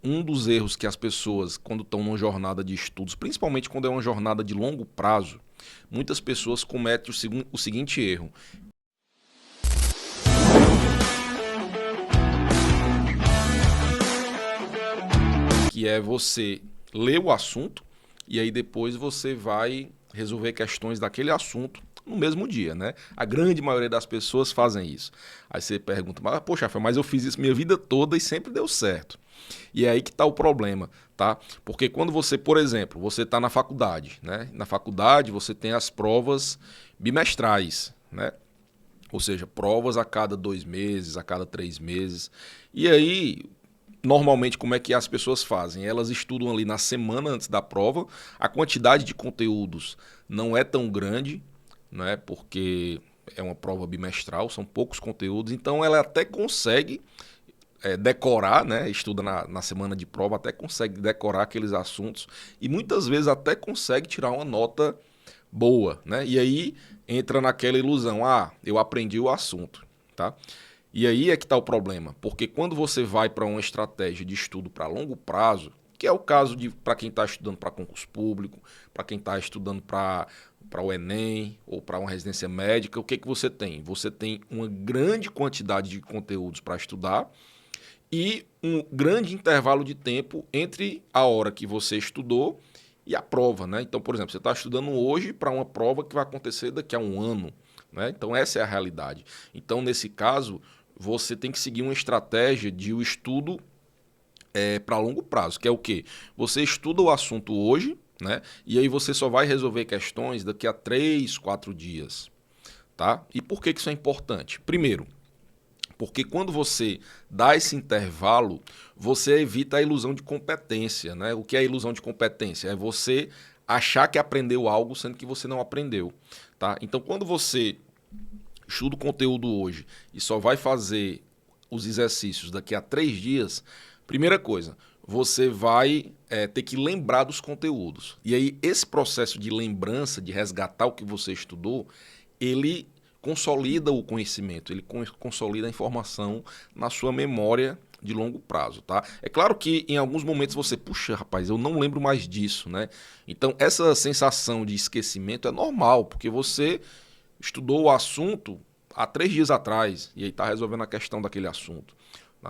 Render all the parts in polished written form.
um dos erros que as pessoas, quando estão numa jornada de estudos, principalmente quando é uma jornada de longo prazo, muitas pessoas cometem o seguinte erro, que é você ler o assunto e aí depois você vai resolver questões daquele assunto no mesmo dia, né? A grande maioria das pessoas fazem isso. Aí você pergunta, poxa, Rafael, mas eu fiz isso minha vida toda e sempre deu certo. E é aí que está o problema, tá? Porque quando você, por exemplo, você está na faculdade, né? Na faculdade você tem as provas bimestrais, né? Ou seja, provas a cada 2 meses, a cada 3 meses. E aí, normalmente, como é que as pessoas fazem? Elas estudam ali na semana antes da prova, a quantidade de conteúdos não é tão grande, né? Porque é uma prova bimestral, são poucos conteúdos, então ela até consegue decorar, né? Estuda na semana de prova, até consegue decorar aqueles assuntos e muitas vezes até consegue tirar uma nota boa, né? E aí entra naquela ilusão, eu aprendi o assunto, tá? E aí é que está o problema, porque quando você vai para uma estratégia de estudo para longo prazo, que é o caso de para quem está estudando para concurso público, para quem está estudando para o Enem ou para uma residência médica, o que, que você tem? Você tem uma grande quantidade de conteúdos para estudar e um grande intervalo de tempo entre a hora que você estudou e a prova, né? Então, por exemplo, você está estudando hoje para uma prova que vai acontecer daqui a um ano, né? Então, essa é a realidade. Então, nesse caso, você tem que seguir uma estratégia de o estudo para longo prazo, que é o quê? Você estuda o assunto hoje, né? E aí você só vai resolver questões daqui a 3, 4 dias, tá? E por que isso é importante? Primeiro, porque quando você dá esse intervalo, você evita a ilusão de competência, né? O que é a ilusão de competência? É você achar que aprendeu algo sendo que você não aprendeu, tá? Então, quando você estuda o conteúdo hoje e só vai fazer os exercícios daqui a 3 dias, primeira coisa, você vai ter que lembrar dos conteúdos. E aí, esse processo de lembrança, de resgatar o que você estudou, ele consolida o conhecimento, ele consolida a informação na sua memória de longo prazo, tá? É claro que em alguns momentos você, puxa, rapaz, eu não lembro mais disso, né? Então, essa sensação de esquecimento é normal, porque você estudou o assunto há 3 dias atrás e aí está resolvendo a questão daquele assunto.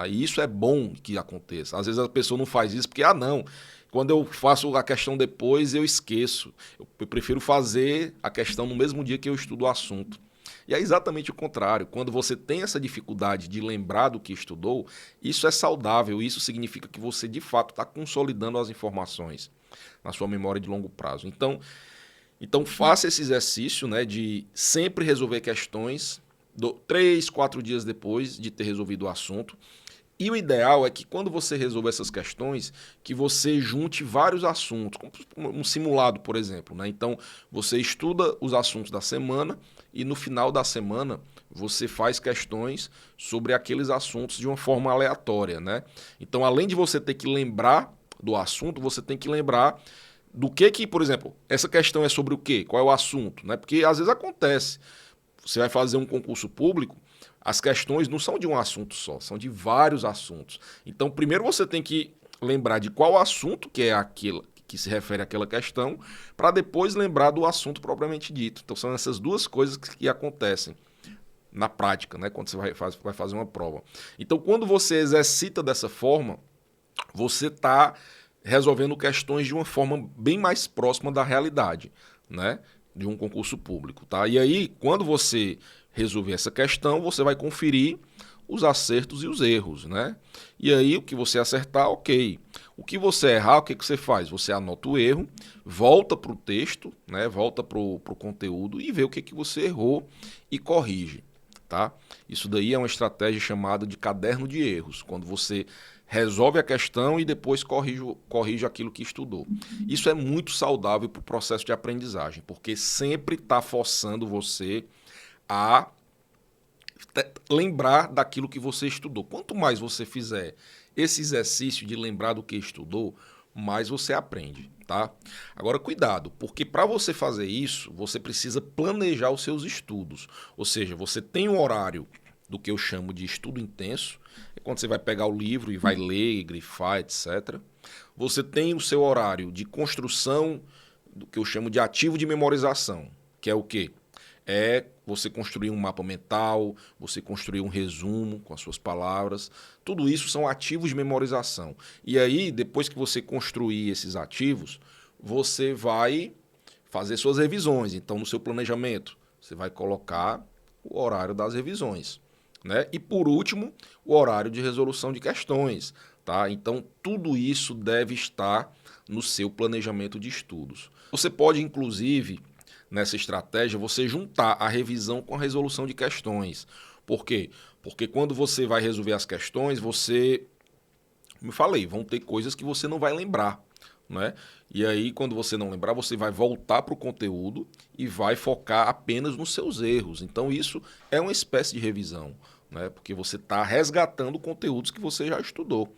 E isso é bom que aconteça. Às vezes a pessoa não faz isso porque, não, quando eu faço a questão depois eu esqueço. Eu prefiro fazer a questão no mesmo dia que eu estudo o assunto. E é exatamente o contrário. Quando você tem essa dificuldade de lembrar do que estudou, isso é saudável. Isso significa que você, de fato, está consolidando as informações na sua memória de longo prazo. Então faça esse exercício, né, de sempre resolver questões 3, 4 dias depois de ter resolvido o assunto. E o ideal é que quando você resolver essas questões, que você junte vários assuntos, como um simulado, por exemplo, né? Então, você estuda os assuntos da semana e no final da semana você faz questões sobre aqueles assuntos de uma forma aleatória, né? Então, além de você ter que lembrar do assunto, você tem que lembrar do que, por exemplo, essa questão é sobre o quê? Qual é o assunto, né? Porque às vezes acontece. Você vai fazer um concurso público, as questões não são de um assunto só, são de vários assuntos. Então, primeiro você tem que lembrar de qual assunto que é aquele que se refere àquela questão, para depois lembrar do assunto propriamente dito. Então, são essas duas coisas que acontecem na prática, né, quando você vai fazer uma prova. Então, quando você exercita dessa forma, você está resolvendo questões de uma forma bem mais próxima da realidade, né? De um concurso público, tá? E aí, quando você resolver essa questão, você vai conferir os acertos e os erros, né? E aí, o que você acertar, ok. O que você errar, o que você faz? Você anota o erro, volta para o texto, né? Volta para o conteúdo e vê o que você errou e corrige, tá? Isso daí é uma estratégia chamada de caderno de erros, quando você resolve a questão e depois corrige aquilo que estudou. Isso é muito saudável para o processo de aprendizagem, porque sempre está forçando você a lembrar daquilo que você estudou. Quanto mais você fizer esse exercício de lembrar do que estudou, mais você aprende, tá? Agora, cuidado, porque para você fazer isso, você precisa planejar os seus estudos. Ou seja, você tem um horário do que eu chamo de estudo intenso. quando você vai pegar o livro e vai ler, grifar, etc. Você tem o seu horário de construção do que eu chamo de ativo de memorização, que é o quê? É você construir um mapa mental, você construir um resumo com as suas palavras. Tudo isso são ativos de memorização. E aí, depois que você construir esses ativos, você vai fazer suas revisões. Então, no seu planejamento, você vai colocar o horário das revisões, né? E por último, o horário de resolução de questões, tá? Então, tudo isso deve estar no seu planejamento de estudos. Você pode, inclusive, nessa estratégia, você juntar a revisão com a resolução de questões. Por quê? Porque quando você vai resolver as questões, você, como eu falei, vão ter coisas que você não vai lembrar, né? E aí, quando você não lembrar, você vai voltar para o conteúdo e vai focar apenas nos seus erros. Então, isso é uma espécie de revisão, né? Porque você está resgatando conteúdos que você já estudou.